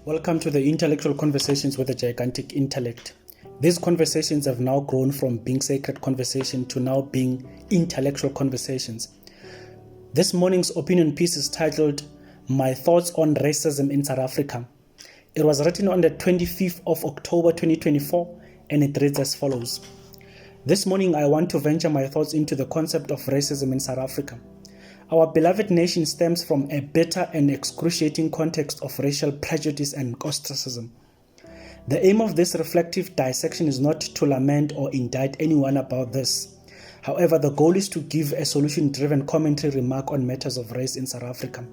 Welcome to the Intellectual Conversations with a Gigantic Intellect. These conversations have now grown from being sacred conversation to now being intellectual conversations. This morning's opinion piece is titled, My Thoughts on Racism in South Africa. It was written on the 25th of October 2024 and it reads as follows. This morning I want to venture my thoughts into the concept of racism in South Africa. Our beloved nation stems from a bitter and excruciating context of racial prejudice and ostracism. The aim of this reflective dissection is not to lament or indict anyone about this. However, the goal is to give a solution-driven commentary remark on matters of race in South Africa.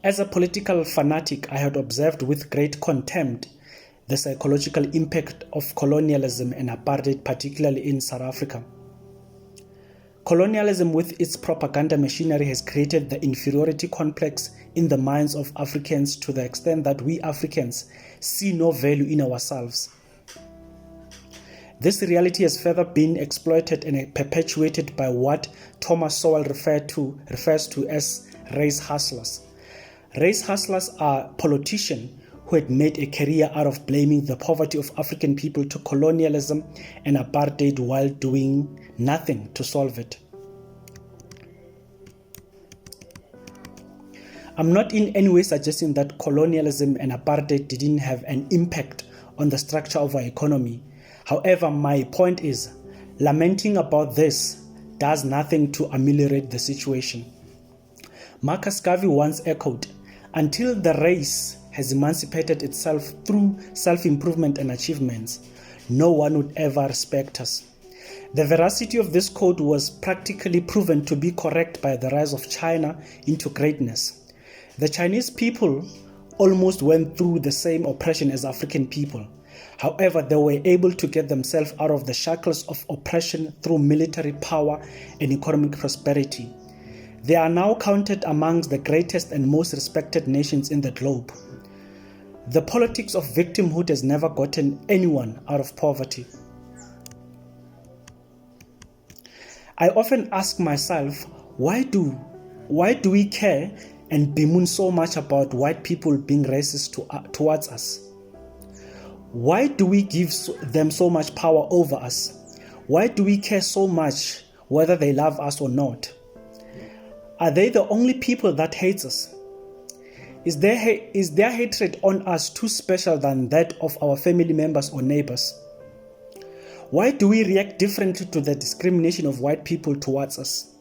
As a political fanatic, I had observed with great contempt the psychological impact of colonialism and apartheid, particularly in South Africa. Colonialism with its propaganda machinery has created the inferiority complex in the minds of Africans to the extent that we Africans see no value in ourselves. This reality has further been exploited and perpetuated by what Thomas Sowell refers to as race hustlers. Race hustlers are politicians who had made a career out of blaming the poverty of African people to colonialism and apartheid while doing nothing to solve it. I'm not in any way suggesting that colonialism and apartheid didn't have an impact on the structure of our economy. However, my point is, lamenting about this does nothing to ameliorate the situation. Marcus Garvey once echoed, until the race has emancipated itself through self-improvement and achievements, no one would ever respect us. The veracity of this quote was practically proven to be correct by the rise of China into greatness. The Chinese people almost went through the same oppression as African people. However, they were able to get themselves out of the shackles of oppression through military power and economic prosperity. They are now counted amongst the greatest and most respected nations in the globe. The politics of victimhood has never gotten anyone out of poverty. I often ask myself, why do we care and bemoan so much about white people being racist towards us? Why do we give them so much power over us? Why do we care so much whether they love us or not? Are they the only people that hates us? Is their hatred on us too special than that of our family members or neighbors? Why do we react differently to the discrimination of white people towards us?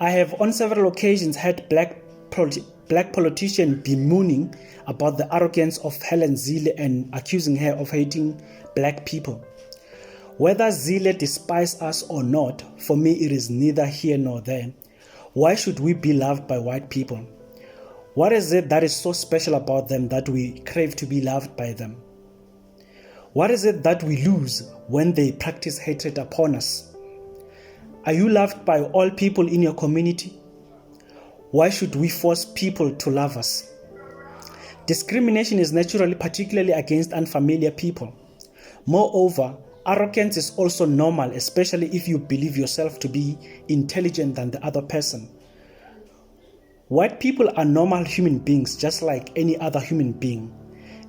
I have on several occasions heard black politicians bemoaning about the arrogance of Helen Zille and accusing her of hating black people. Whether Zille despises us or not, for me it is neither here nor there. Why should we be loved by white people? What is it that is so special about them that we crave to be loved by them? What is it that we lose when they practice hatred upon us? Are you loved by all people in your community? Why should we force people to love us? Discrimination is naturally particularly against unfamiliar people. Moreover, arrogance is also normal, especially if you believe yourself to be intelligent than the other person. White people are normal human beings just like any other human being.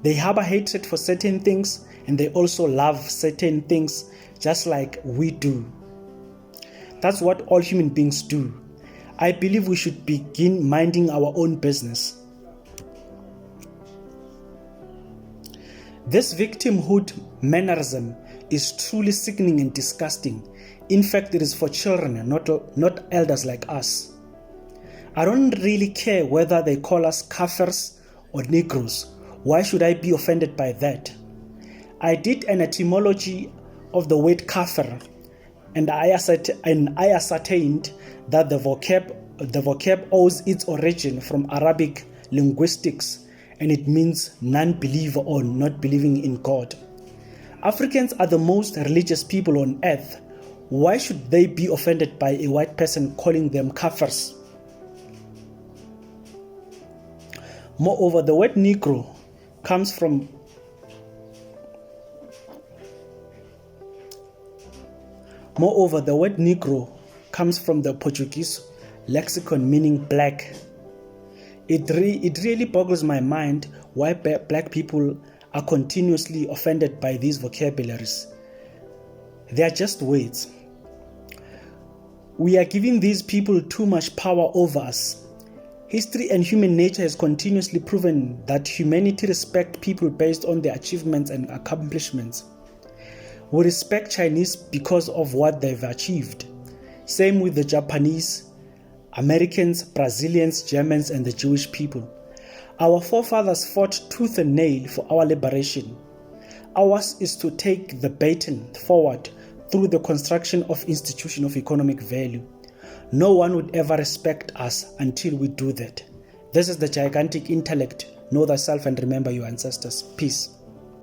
They harbor hatred for certain things and they also love certain things just like we do. That's what all human beings do. I believe we should begin minding our own business. This victimhood mannerism is truly sickening and disgusting. In fact, it is for children, not elders like us. I don't really care whether they call us Kafirs or Negroes. Why should I be offended by that? I did an etymology of the word Kafir, and I ascertained that the vocab owes its origin from Arabic linguistics, and it means non-believer or not believing in God. Africans are the most religious people on earth. Why should they be offended by a white person calling them Kafirs? Moreover, the word Negro comes from the Portuguese lexicon meaning black. It really boggles my mind why black people are continuously offended by these vocabularies. They are just words. We are giving these people too much power over us. History and human nature has continuously proven that humanity respects people based on their achievements and accomplishments. We respect Chinese because of what they've achieved. Same with the Japanese, Americans, Brazilians, Germans, and the Jewish people. Our forefathers fought tooth and nail for our liberation. Ours is to take the baton forward through the construction of institutions of economic value. No one would ever respect us until we do that. This is the gigantic intellect. Know thyself and remember your ancestors. Peace.